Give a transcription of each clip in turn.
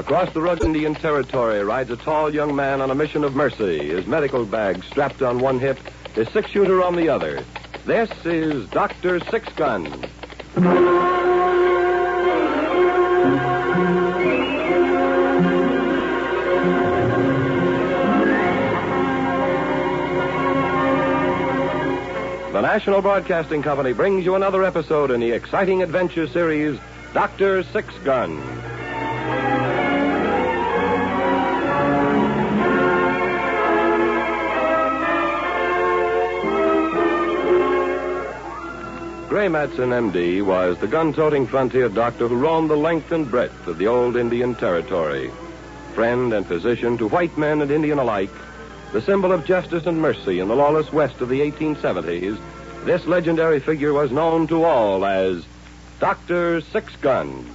Across the rugged Indian Territory rides a tall young man on a mission of mercy, his medical bag strapped on one hip, his six-shooter on the other. This is Dr. Sixgun. The National Broadcasting Company brings you another episode in the exciting adventure series, Dr. Sixgun. Gray Matson, M.D., was the gun-toting frontier doctor who roamed the length and breadth of the old Indian Territory. Friend and physician to white men and Indian alike, the symbol of justice and mercy in the lawless West of the 1870s, this legendary figure was known to all as Dr. Sixgun.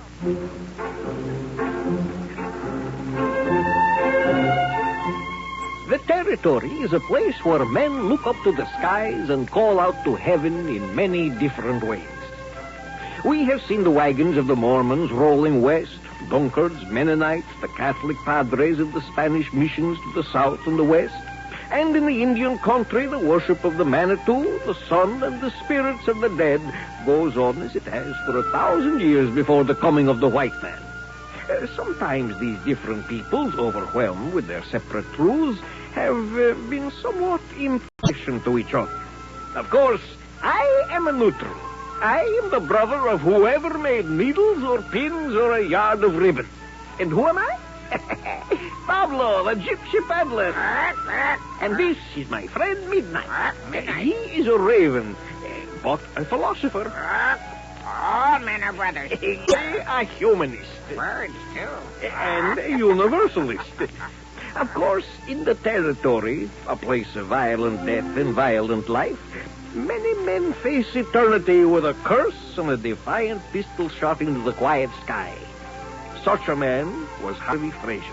The Territory is a place where men look up to the skies and call out to heaven in many different ways. We have seen the wagons of the Mormons rolling west, Dunkards, Mennonites, the Catholic padres of the Spanish missions to the south and the west, and in the Indian country the worship of the Manitou, the sun, and the spirits of the dead goes on as it has for 1,000 years before the coming of the white man. Sometimes these different peoples, overwhelmed with their separate truths, have been somewhat impatient to each other. Of course, I am a neutral. I am the brother of whoever made needles or pins or a yard of ribbon. And who am I? Pablo, the gypsy peddler. And this is my friend Midnight. He is a raven, but a philosopher. All men are brothers. A humanist. Birds, too. And a universalist. Of course, in the Territory, a place of violent death and violent life, many men face eternity with a curse and a defiant pistol shot into the quiet sky. Such a man was Harvey Fraser.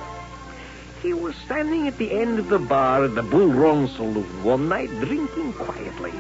He was standing at the end of the bar at the Bull Run Saloon one night, drinking quietly.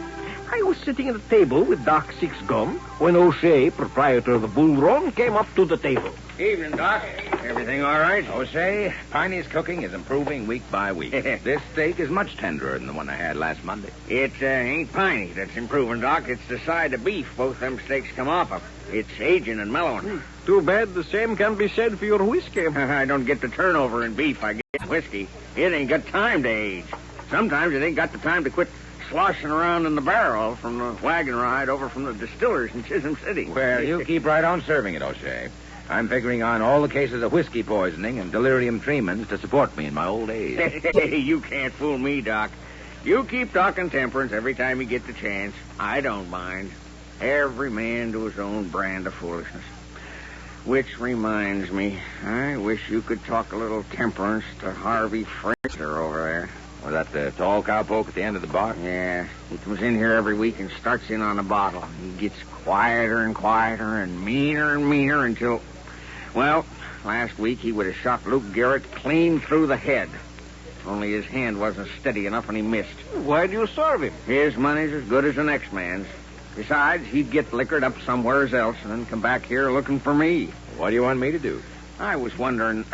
I was sitting at a table with Doc Sixgun when O'Shea, proprietor of the Bull Run, came up to the table. Evening, Doc. Everything all right? O'Shea, Piney's cooking is improving week by week. This steak is much tenderer than the one I had last Monday. It ain't Piney that's improving, Doc. It's the side of beef both them steaks come off of. It's aging and mellowing. Too bad the same can be said for your whiskey. I don't get the turnover in beef. I get whiskey. It ain't got time to age. Sometimes it ain't got the time to quit sloshing around in the barrel from the wagon ride over from the distillers in Chisholm City. Well, you keep right on serving it, O'Shea. I'm figuring on all the cases of whiskey poisoning and delirium tremens to support me in my old age. You can't fool me, Doc. You keep talking temperance every time you get the chance. I don't mind. Every man to his own brand of foolishness. Which reminds me, I wish you could talk a little temperance to Harvey Fraser over there. Was that the tall cowpoke at the end of the bar? Yeah, he comes in here every week and starts in on a bottle. He gets quieter and quieter and meaner until... Well, last week he would have shot Luke Garrett clean through the head. Only his hand wasn't steady enough and he missed. Why'd you serve him? His money's as good as the next man's. Besides, he'd get liquored up somewheres else and then come back here looking for me. What do you want me to do? I was wondering,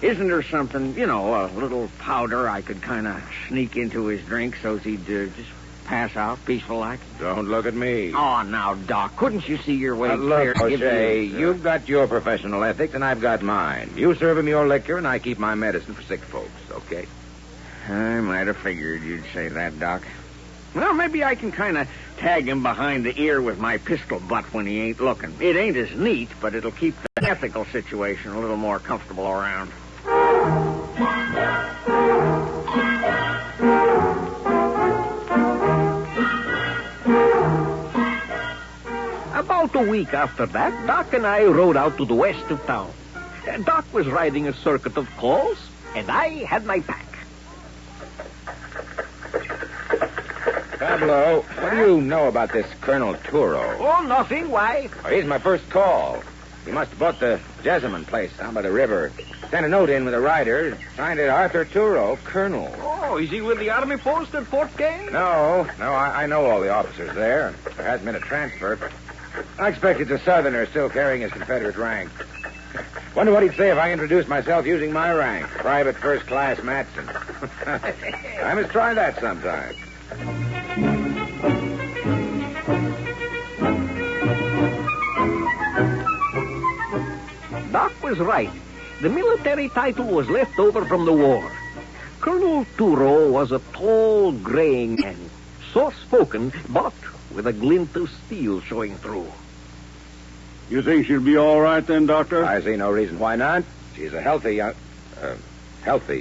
isn't there something, a little powder I could kind of sneak into his drink so's he'd just pass out peaceful like? Don't look at me. Oh, now, Doc, couldn't you see your way Look, clear? O'Shea, you've got your professional ethics and I've got mine. You serve him your liquor and I keep my medicine for sick folks, okay? I might have figured you'd say that, Doc. Well, maybe I can kind of tag him behind the ear with my pistol butt when he ain't looking. It ain't as neat, but it'll keep the ethical situation a little more comfortable around. About a week after that, Doc and I rode out to the west of town. Doc was riding a circuit of calls, and I had my pack. Pablo, what do you know about this Colonel Turo? Oh, nothing. Why? Oh, he's my first call. He must have bought the Jessamine place down by the river. Sent a note in with a rider. Signed it Arthur Turo, Colonel. Oh, is he with the army post at Fort Kane? No, I know all the officers there. There hasn't been a transfer. I expect it's a Southerner still carrying his Confederate rank. Wonder what he'd say if I introduced myself using my rank, Private First Class Matson. I must try that sometime. Doc was right. The military title was left over from the war. Colonel Turo was a tall, graying man, soft-spoken, but with a glint of steel showing through. You think she'll be all right then, Doctor? I see no reason why not. She's a healthy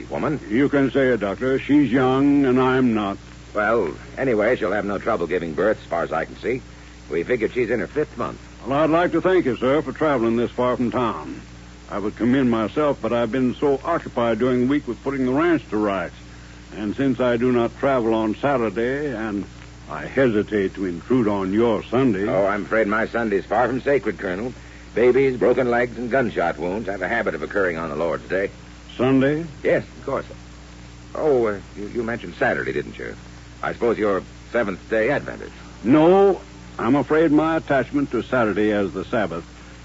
woman. You can say it, Doctor. She's young, and I'm not. Well, anyway, she'll have no trouble giving birth, as far as I can see. We figured she's in her 5th month. Well, I'd like to thank you, sir, for traveling this far from town. I would come in myself, but I've been so occupied during the week with putting the ranch to rights. And since I do not travel on Saturday, and I hesitate to intrude on your Sunday... Oh, I'm afraid my Sunday's far from sacred, Colonel. Babies, broken legs, and gunshot wounds have a habit of occurring on the Lord's Day. Sunday? Yes, of course. Oh, you mentioned Saturday, didn't you? I suppose you're Seventh-day Adventist. No, I'm afraid my attachment to Saturday as the Sabbath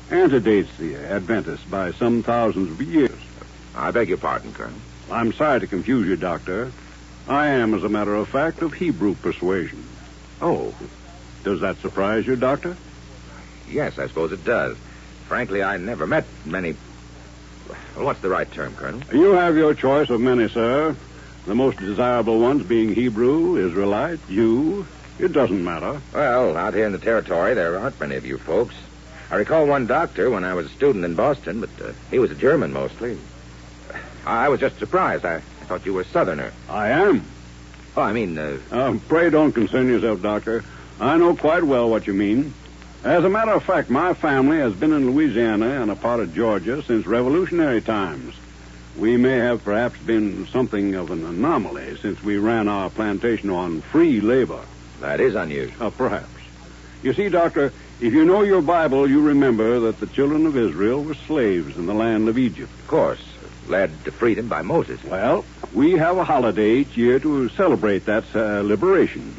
antedates the Adventists by some thousands of years. I beg your pardon, Colonel. I'm sorry to confuse you, Doctor. I am, as a matter of fact, of Hebrew persuasion. Oh. Does that surprise you, Doctor? Yes, I suppose it does. Frankly, I never met many... Well, what's the right term, Colonel? You have your choice of many, sir. The most desirable ones being Hebrew, Israelite, Jew. It doesn't matter. Well, out here in the territory, there aren't many of you folks. I recall one doctor when I was a student in Boston, but he was a German mostly. I was just surprised. I thought you were a Southerner. I am. Oh, I mean... Pray don't concern yourself, Doctor. I know quite well what you mean. As a matter of fact, my family has been in Louisiana and a part of Georgia since Revolutionary times. We may have perhaps been something of an anomaly since we ran our plantation on free labor. That is unusual. Perhaps. You see, Doctor, if you know your Bible, you remember that the children of Israel were slaves in the land of Egypt. Of course. Led to freedom by Moses. Well, we have a holiday each year to celebrate that liberation.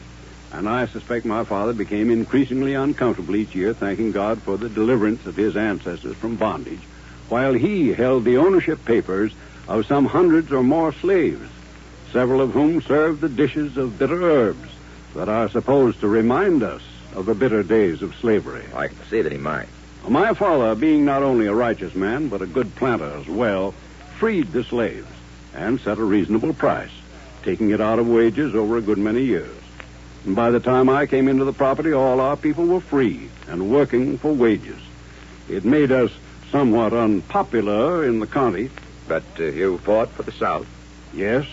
And I suspect my father became increasingly uncomfortable each year, thanking God for the deliverance of his ancestors from bondage, while he held the ownership papers of some hundreds or more slaves, several of whom served the dishes of bitter herbs that are supposed to remind us of the bitter days of slavery. I can see that he might. My father, being not only a righteous man, but a good planter as well, freed the slaves and set a reasonable price, taking it out of wages over a good many years. And by the time I came into the property, all our people were free and working for wages. It made us somewhat unpopular in the county. But you fought for the South? Yes,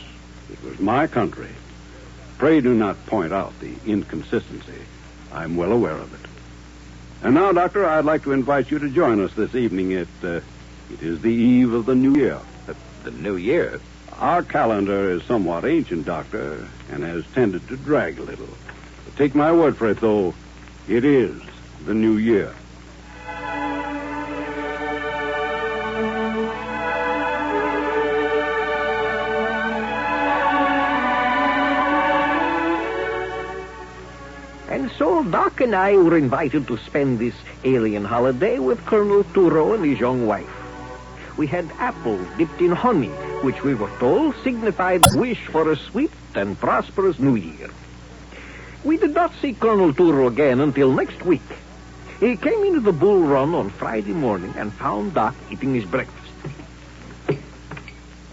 it was my country. Pray do not point out the inconsistency. I'm well aware of it. And now, Doctor, I'd like to invite you to join us this evening. It is the eve of the new year. The new year? Our calendar is somewhat ancient, Doctor, and has tended to drag a little. But take my word for it, though, it is the new year. And so Doc and I were invited to spend this alien holiday with Colonel Turo and his young wife. We had apples dipped in honey, which we were told signified wish for a sweet and prosperous new year. We did not see Colonel Turo again until next week. He came into the bull run on Friday morning and found Doc eating his breakfast.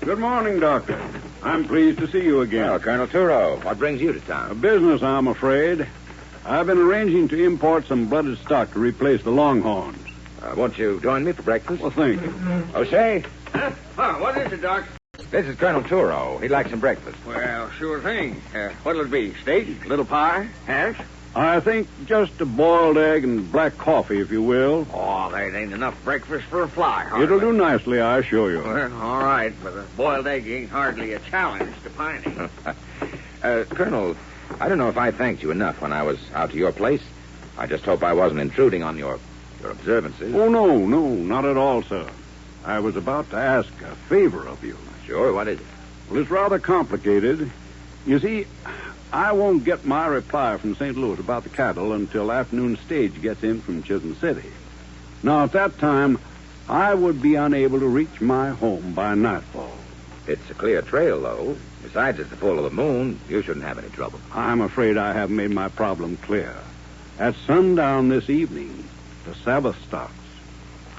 Good morning, Doctor. I'm pleased to see you again. Well, Colonel Turo, what brings you to town? Business, I'm afraid. I've been arranging to import some blooded stock to replace the Longhorns. Won't you join me for breakfast? Well, thank you. O'Shea? What is it, Doc? This is Colonel Turo. He'd like some breakfast. Well, sure thing. What'll it be? Steak? Little pie? Hash? I think just a boiled egg and black coffee, if you will. Oh, that ain't enough breakfast for a fly, hardly. It'll do nicely, I assure you. Well, all right, but a boiled egg ain't hardly a challenge to Piney. Colonel, I don't know if I thanked you enough when I was out to your place. I just hope I wasn't intruding on your observances. Oh, no, not at all, sir. I was about to ask a favor of you. Sure, what is it? Well, it's rather complicated. You see, I won't get my reply from St. Louis about the cattle until afternoon stage gets in from Chisholm City. Now, at that time, I would be unable to reach my home by nightfall. It's a clear trail, though. Besides, it's the full of the moon. You shouldn't have any trouble. I'm afraid I haven't made my problem clear. At sundown this evening, the Sabbath starts.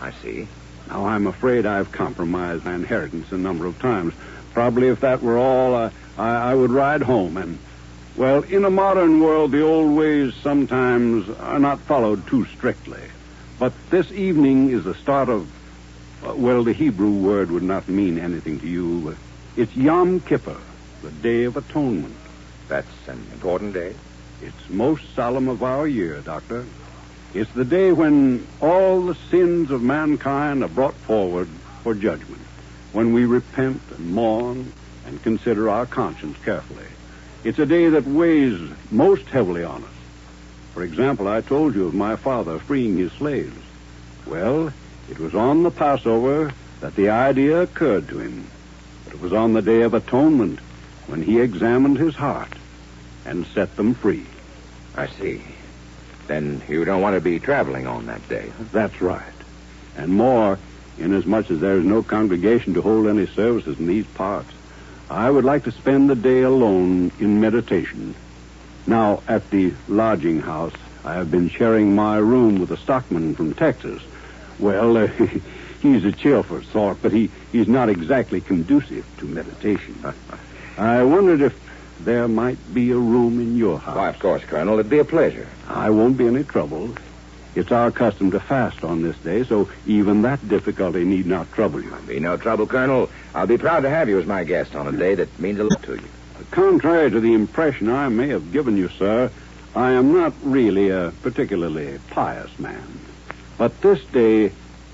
I see. Now, I'm afraid I've compromised my inheritance a number of times. Probably if that were all, I would ride home. And, well, in a modern world, the old ways sometimes are not followed too strictly. But this evening is the start of, well, the Hebrew word would not mean anything to you. It's Yom Kippur, the Day of Atonement. That's an important day. It's most solemn of our year, Doctor. It's the day when all the sins of mankind are brought forward for judgment, when we repent and mourn and consider our conscience carefully. It's a day that weighs most heavily on us. For example, I told you of my father freeing his slaves. Well, it was on the Passover that the idea occurred to him. But it was on the Day of Atonement when he examined his heart and set them free. I see. Then you don't want to be traveling on that day. That's right. And more, inasmuch as there is no congregation to hold any services in these parts, I would like to spend the day alone in meditation. Now, at the lodging house, I have been sharing my room with a stockman from Texas. Well, he's a cheerful sort, but he's not exactly conducive to meditation. I wondered if there might be a room in your house. Why, of course, Colonel. It'd be a pleasure. I won't be any trouble. It's our custom to fast on this day, so even that difficulty need not trouble you. Be no trouble, Colonel. I'll be proud to have you as my guest on a day that means a lot to you. Contrary to the impression I may have given you, sir, I am not really a particularly pious man. But this day,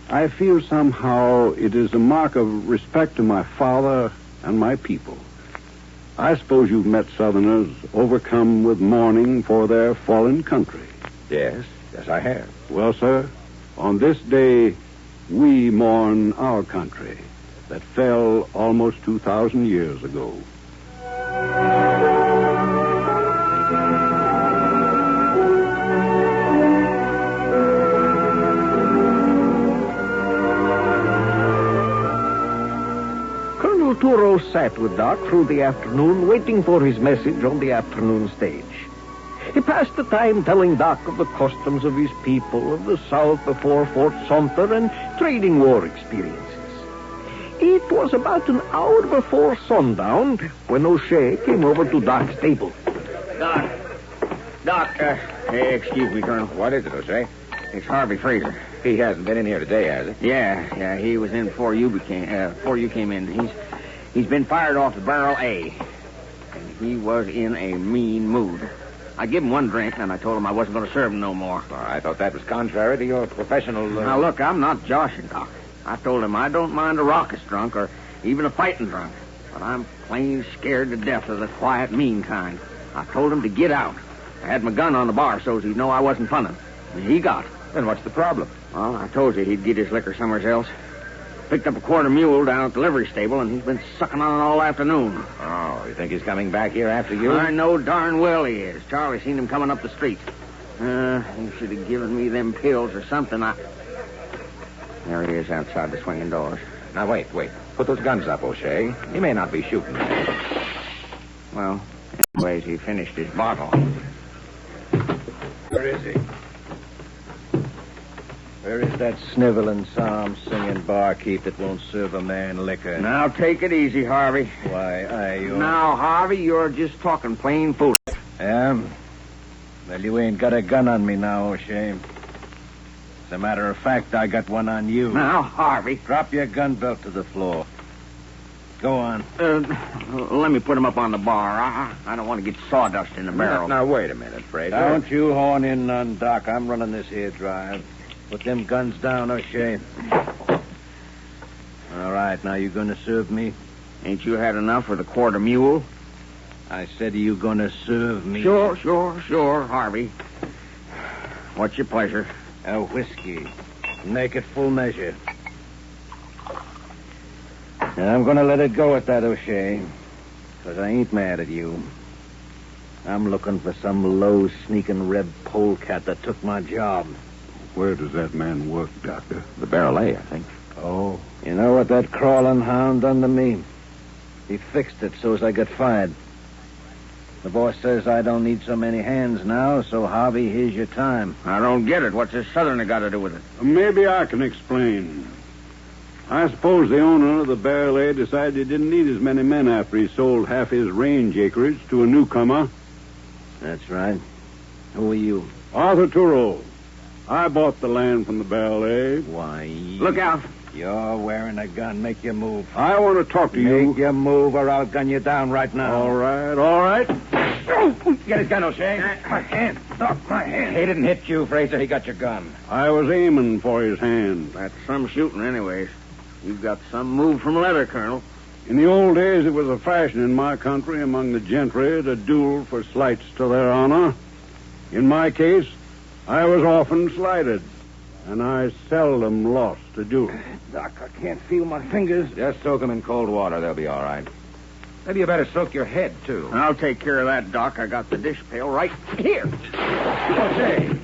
I feel somehow it is a mark of respect to my father and my people. I suppose you've met Southerners overcome with mourning for their fallen country. Yes, I have. Well, sir, on this day, we mourn our country that fell almost 2,000 years ago. Colonel Turo sat with Doc through the afternoon, waiting for his message on the afternoon stage. He passed the time telling Doc of the customs of his people, of the South before Fort Sumter, and trading war experiences. It was about an hour before sundown when O'Shea came over to Doc's table. Doc, excuse me, Colonel. What is it, O'Shea? It's Harvey Fraser. He hasn't been in here today, has he? Yeah, he was in before you came in. He's been fired off the Barrel A, and he was in a mean mood. I gave him one drink, and I told him I wasn't going to serve him no more. Well, I thought that was contrary to your professional... Now, look, I'm not joshing, Doc. I told him I don't mind a raucous drunk or even a fighting drunk, but I'm plain scared to death of the quiet, mean kind. I told him to get out. I had my gun on the bar so he'd know I wasn't funning. And he got. Then what's the problem? Well, I told you he'd get his liquor somewhere else. Picked up a quarter mule down at the livery stable, and he's been sucking on it all afternoon. Oh, you think he's coming back here after you? I know darn well he is. Charlie seen him coming up the street. He should have given me them pills or something. There he is outside the swinging doors. Now, wait. Put those guns up, O'Shea. He may not be shooting. Well, anyways, he finished his bottle. Where is he? Where is that sniveling, psalm-singing barkeep that won't serve a man liquor? Now, take it easy, Harvey. Why, Now, Harvey, you're just talking plain foolish. Yeah? Well, you ain't got a gun on me now, O'Shea. As a matter of fact, I got one on you. Now, Harvey. Drop your gun belt to the floor. Go on. Let me put him up on the bar. I don't want to get sawdust in the barrel. Now, wait a minute, Fraser. Don't you horn in none, Doc. I'm running this here drive. Put them guns down, O'Shea. All right, now you gonna serve me? Ain't you had enough for the quarter mule? I said, are you gonna serve me? Sure, Harvey. What's your pleasure? A whiskey. Make it full measure. And I'm gonna let it go at that, O'Shea. Because I ain't mad at you. I'm looking for some low, sneaking red polecat that took my job. Where does that man work, Doctor? The Barrel A, I think. know what that crawling hound done to me? He fixed it so as I got fired. The boss says I don't need so many hands now, so Harvey, here's your time. I don't get it. What's this southerner got to do with it? Maybe I can explain. I suppose the owner of the Barrel decided he didn't need as many men after he sold half his range acreage to a newcomer. That's right. Who are you? Arthur Turo. I bought the land from the Barrel. Why... Look out. You're wearing a gun. Make your move. I want to talk to you. Make your move or I'll gun you down right now. All right. Get his gun, O'Shea. My hand. Doc, my hand. He didn't hit you, Fraser. He got your gun. I was aiming for his hand. That's some shooting anyways. You've got some move from leather, Colonel. In the old days, it was a fashion in my country among the gentry to duel for slights to their honor. In my case, I was often slighted, and I seldom lost a duel. Doc, I can't feel my fingers. Just soak them in cold water. They'll be all right. Maybe you better soak your head, too. I'll take care of that, Doc. I got the dish pail right here. O'Shea.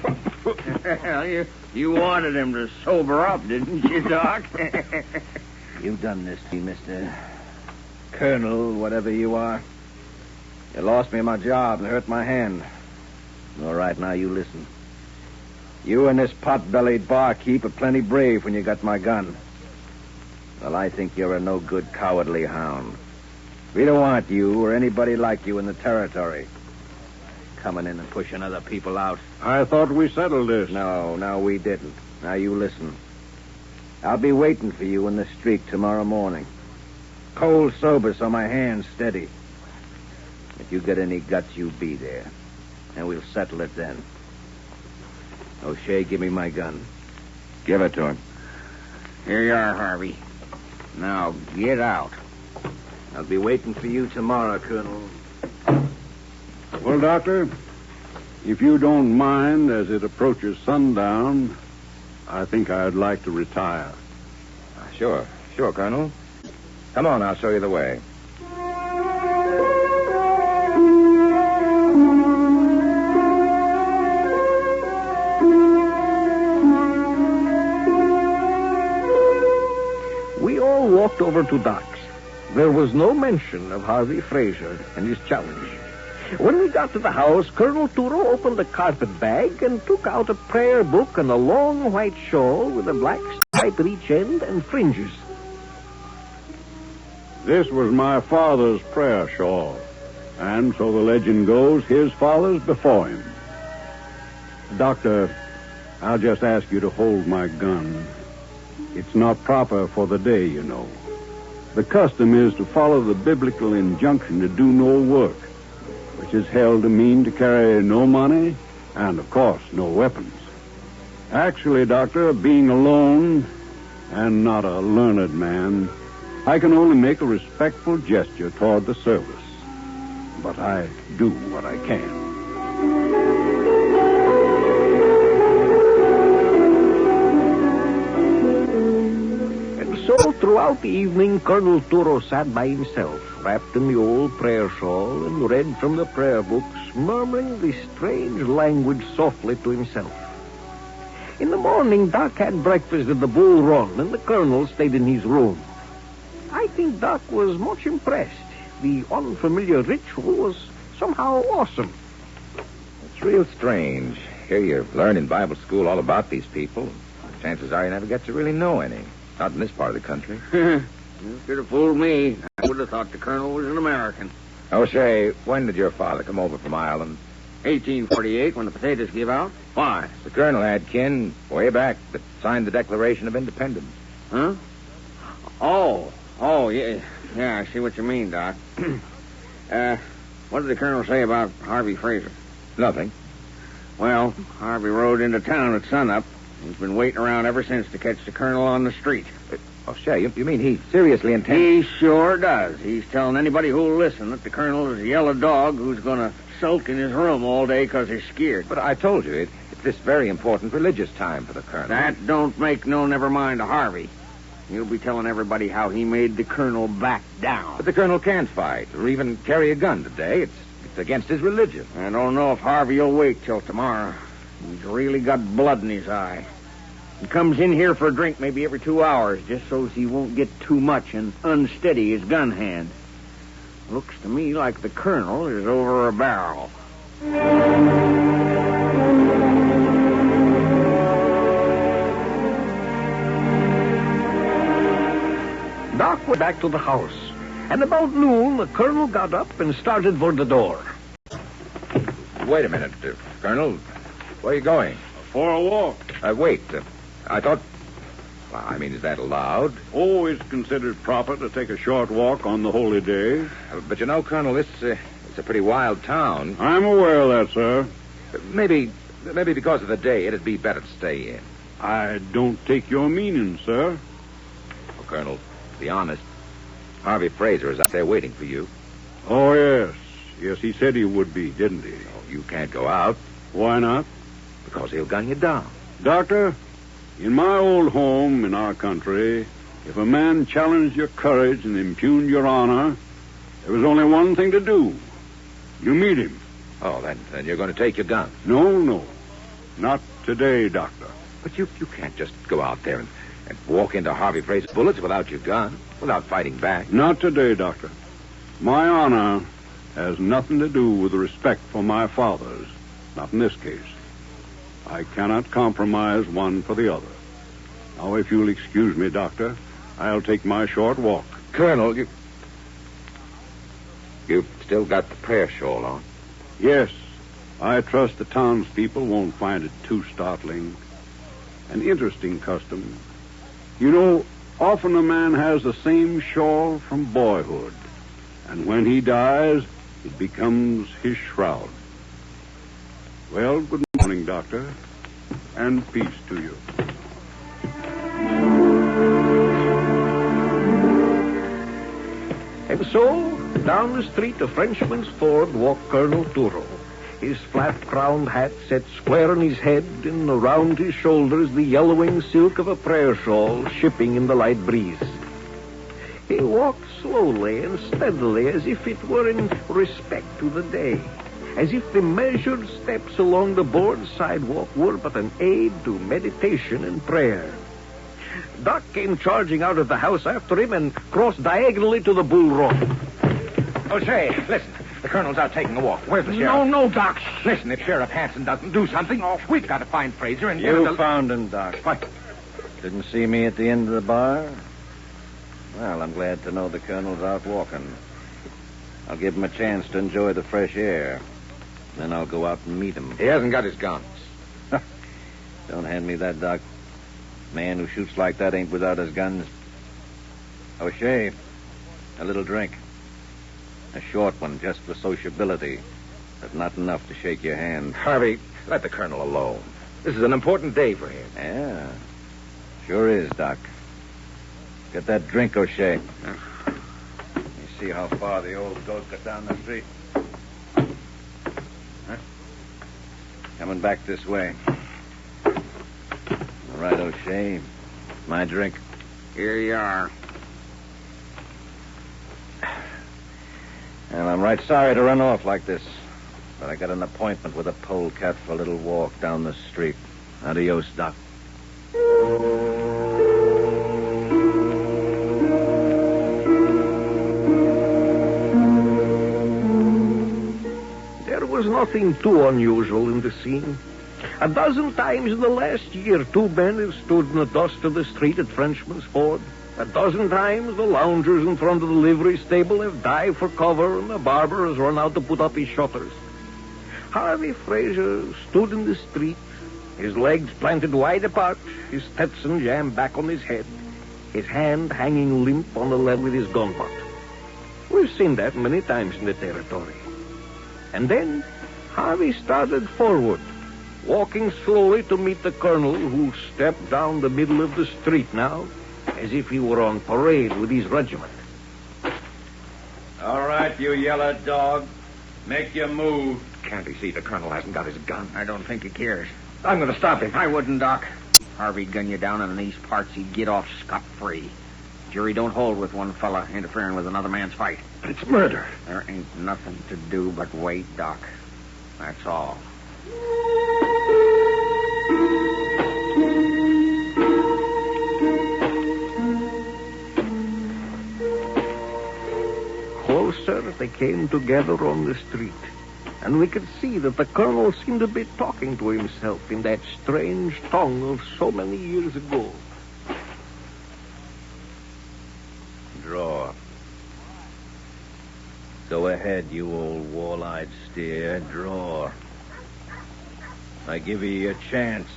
Well, you wanted him to sober up, didn't you, Doc? You done this to me, Mr. Colonel, whatever you are. You lost me my job and hurt my hand. All right, now you listen. You and this pot-bellied barkeep are plenty brave when you got my gun. Well, I think you're a no-good, cowardly hound. We don't want you or anybody like you in the territory. Coming in and pushing other people out. I thought we settled this. No, we didn't. Now you listen. I'll be waiting for you in the street tomorrow morning. Cold sober so my hand's steady. If you get any guts, you be there. And we'll settle it then. O'Shea, give me my gun. Give it to him. Here you are, Harvey. Now, get out. I'll be waiting for you tomorrow, Colonel. Well, Doctor, if you don't mind as it approaches sundown, I think I'd like to retire. Sure, Colonel. Come on, I'll show you the way. We all walked over to Doc's. There was no mention of Harvey Fraser and his challenge. When we got to the house, Colonel Turo opened a carpet bag and took out a prayer book and a long white shawl with a black stripe at each end and fringes. This was my father's prayer shawl, and so the legend goes, his father's before him. Doctor, I'll just ask you to hold my gun. It's not proper for the day, you know. The custom is to follow the biblical injunction to do no work, which is held to mean to carry no money and, of course, no weapons. Actually, Doctor, being alone and not a learned man, I can only make a respectful gesture toward the service. But I do what I can. So throughout the evening, Colonel Turo sat by himself, wrapped in the old prayer shawl, and read from the prayer books, murmuring the strange language softly to himself. In the morning, Doc had breakfast at the Bull Run, and the Colonel stayed in his room. I think Doc was much impressed. The unfamiliar ritual was somehow awesome. It's real strange. Here you learn in Bible school all about these people. Chances are you never get to really know any. Not in this part of the country. You should have fooled me. I would have thought the Colonel was an American. O'Shea, when did your father come over from Ireland? 1848, when the potatoes give out. Why? The Colonel had kin way back that signed the Declaration of Independence. Huh? Oh, yeah. Yeah, I see what you mean, Doc. What did the Colonel say about Harvey Fraser? Nothing. Well, Harvey rode into town at sunup. He's been waiting around ever since to catch the Colonel on the street. O'Shea, you mean he seriously intends... He sure does. He's telling anybody who'll listen that the Colonel is a yellow dog who's going to sulk in his room all day because he's scared. But I told you, it's this very important religious time for the Colonel. That don't make no never mind to Harvey. He'll be telling everybody how he made the Colonel back down. But the Colonel can't fight or even carry a gun today. It's against his religion. I don't know if Harvey will wait till tomorrow. He's really got blood in his eye. He comes in here for a drink maybe every 2 hours, just so he won't get too much and unsteady his gun hand. Looks to me like the colonel is over a barrel. Doc went back to the house, and about noon, the colonel got up and started for the door. Wait a minute, Colonel. Where are you going? For a walk. Wait. I thought... Well, I mean, is that allowed? Oh, it's considered proper to take a short walk on the holy day. But you know, Colonel, it's a pretty wild town. I'm aware of that, sir. Maybe because of the day, it'd be better to stay in. I don't take your meaning, sir. Well, Colonel, to be honest, Harvey Fraser is out there waiting for you. Oh, yes. Yes, he said he would be, didn't he? Oh, you can't go out. Why not? Because he'll gun you down. Doctor, in my old home in our country, if a man challenged your courage and impugned your honor, there was only one thing to do. You meet him. Oh, then you're going to take your gun. No. Not today, Doctor. But you can't just go out there and walk into Harvey Fraser's bullets without your gun, without fighting back. Not today, Doctor. My honor has nothing to do with respect for my father's. Not in this case. I cannot compromise one for the other. Now, if you'll excuse me, Doctor, I'll take my short walk. Colonel, you've still got the prayer shawl on. Yes, I trust the townspeople won't find it too startling. An interesting custom. You know, often a man has the same shawl from boyhood, and when he dies, it becomes his shroud. Well, good morning, Doctor, and peace to you. And so, down the street of Frenchman's Ford walked Colonel Turo, his flat-crowned hat set square on his head, and around his shoulders the yellowing silk of a prayer shawl shipping in the light breeze. He walked slowly and steadily, as if it were in respect to the day, as if the measured steps along the board sidewalk were but an aid to meditation and prayer. Doc came charging out of the house after him and crossed diagonally to the bull rope. Oh, say, listen. The colonel's out taking a walk. Where's the sheriff? No, Doc. Listen, if Sheriff Hanson doesn't do something, we've got to find Fraser and... You found him, Doc. What? Didn't see me at the end of the bar? Well, I'm glad to know the colonel's out walking. I'll give him a chance to enjoy the fresh air. Then I'll go out and meet him. He hasn't got his guns. Don't hand me that, Doc. Man who shoots like that ain't without his guns. O'Shea, a little drink. A short one, just for sociability, but not enough to shake your hand. Harvey, let the colonel alone. This is an important day for him. Yeah, sure is, Doc. Get that drink, O'Shea. Let me see how far the old goat got down the street. Huh? Coming back this way. All right, O'Shea. My drink. Here you are. Well, I'm right sorry to run off like this, but I got an appointment with a polecat for a little walk down the street. Adios, Doc. There was nothing too unusual in the scene. A dozen times in the last year, two men have stood in the dust of the street at Frenchman's Ford. A dozen times, the loungers in front of the livery stable have dived for cover, and the barber has run out to put up his shutters. Harvey Fraser stood in the street, his legs planted wide apart, his Stetson jammed back on his head, his hand hanging limp on the lead with his gun butt. We've seen that many times in the territory. And then Harvey started forward, walking slowly to meet the colonel, who stepped down the middle of the street now, as if he were on parade with his regiment. All right, you yellow dog. Make your move. Can't he see the colonel hasn't got his gun? I don't think he cares. I'm going to stop him. I wouldn't, Doc. Harvey'd gun you down, and in these parts he'd get off scot-free. Jury don't hold with one fella interfering with another man's fight. But it's murder. There ain't nothing to do but wait, Doc. That's all. they came together on the street, and we could see that the colonel seemed to be talking to himself in that strange tongue of so many years ago. Draw. Go ahead, you old wall-eyed steer. Draw. I give you a chance.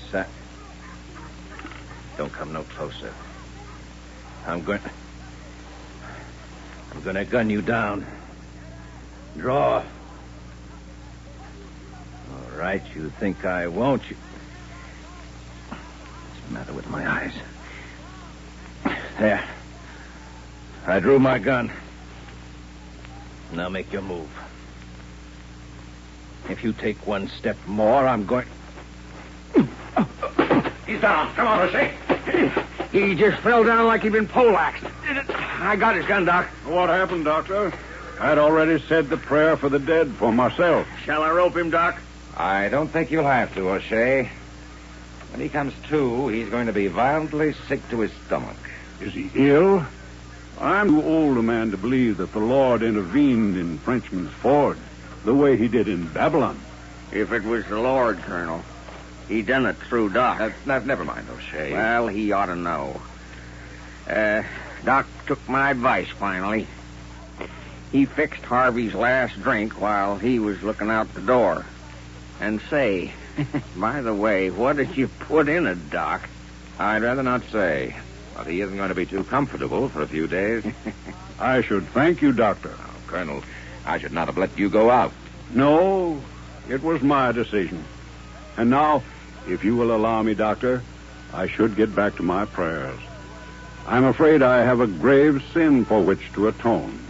Don't come no closer. I'm going to gun you down. Draw. All right, you think I won't? What's the matter with my eyes? There. I drew my gun. Now make your move. If you take one step more, I'm going... He's down. Come on, O'Shea. He just fell down like he'd been poleaxed. I got his gun, Doc. What happened, Doctor? I'd already said the prayer for the dead for myself. Shall I rope him, Doc? I don't think you'll have to, O'Shea. When he comes to, he's going to be violently sick to his stomach. Is he ill? I'm too old a man to believe that the Lord intervened in Frenchman's Ford the way he did in Babylon. If it was the Lord, Colonel, he done it through Doc. Never mind, O'Shea. Well, he ought to know. Doc took my advice finally. He fixed Harvey's last drink while he was looking out the door. And say, by the way, what did you put in it, Doc? I'd rather not say. But he isn't going to be too comfortable for a few days. I should thank you, Doctor. Now, Colonel, I should not have let you go out. No, it was my decision. And now, if you will allow me, Doctor, I should get back to my prayers. I'm afraid I have a grave sin for which to atone.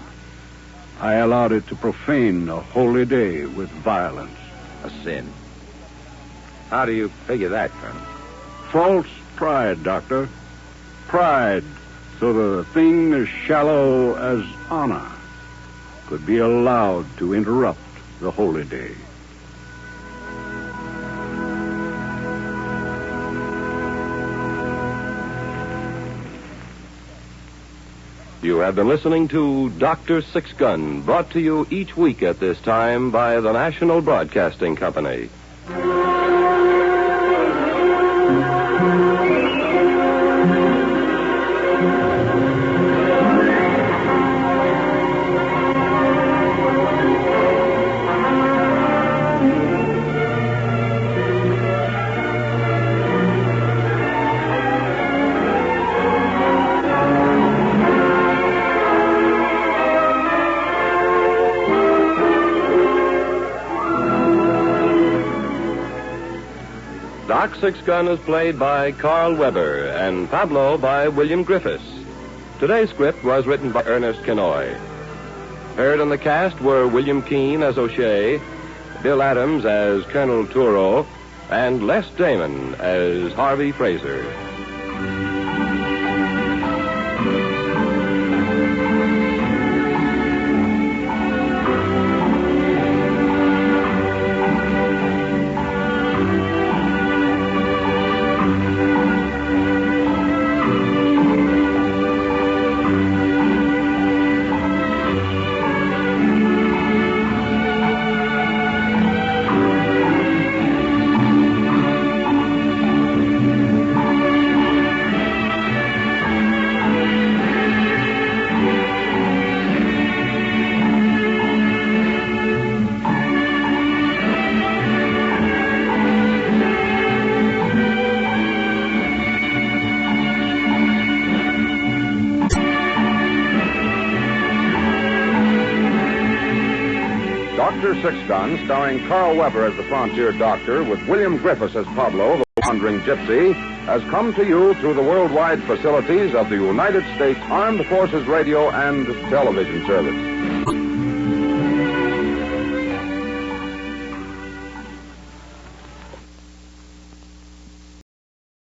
I allowed it to profane a holy day with violence. A sin. How do you figure that, Colonel? False pride, Doctor. Pride, so that a thing as shallow as honor could be allowed to interrupt the holy day. You have been listening to Dr. Sixgun, brought to you each week at this time by the National Broadcasting Company. Doc Sixgun is played by Carl Weber and Pablo by William Griffiths. Today's script was written by Ernest Kenoy. Heard in the cast were William Keene as O'Shea, Bill Adams as Colonel Turo, and Les Damon as Harvey Fraser. Dr. Sixgun, starring Carl Weber as the frontier doctor, with William Griffiths as Pablo, the wandering gypsy, has come to you through the worldwide facilities of the United States Armed Forces Radio and Television Service.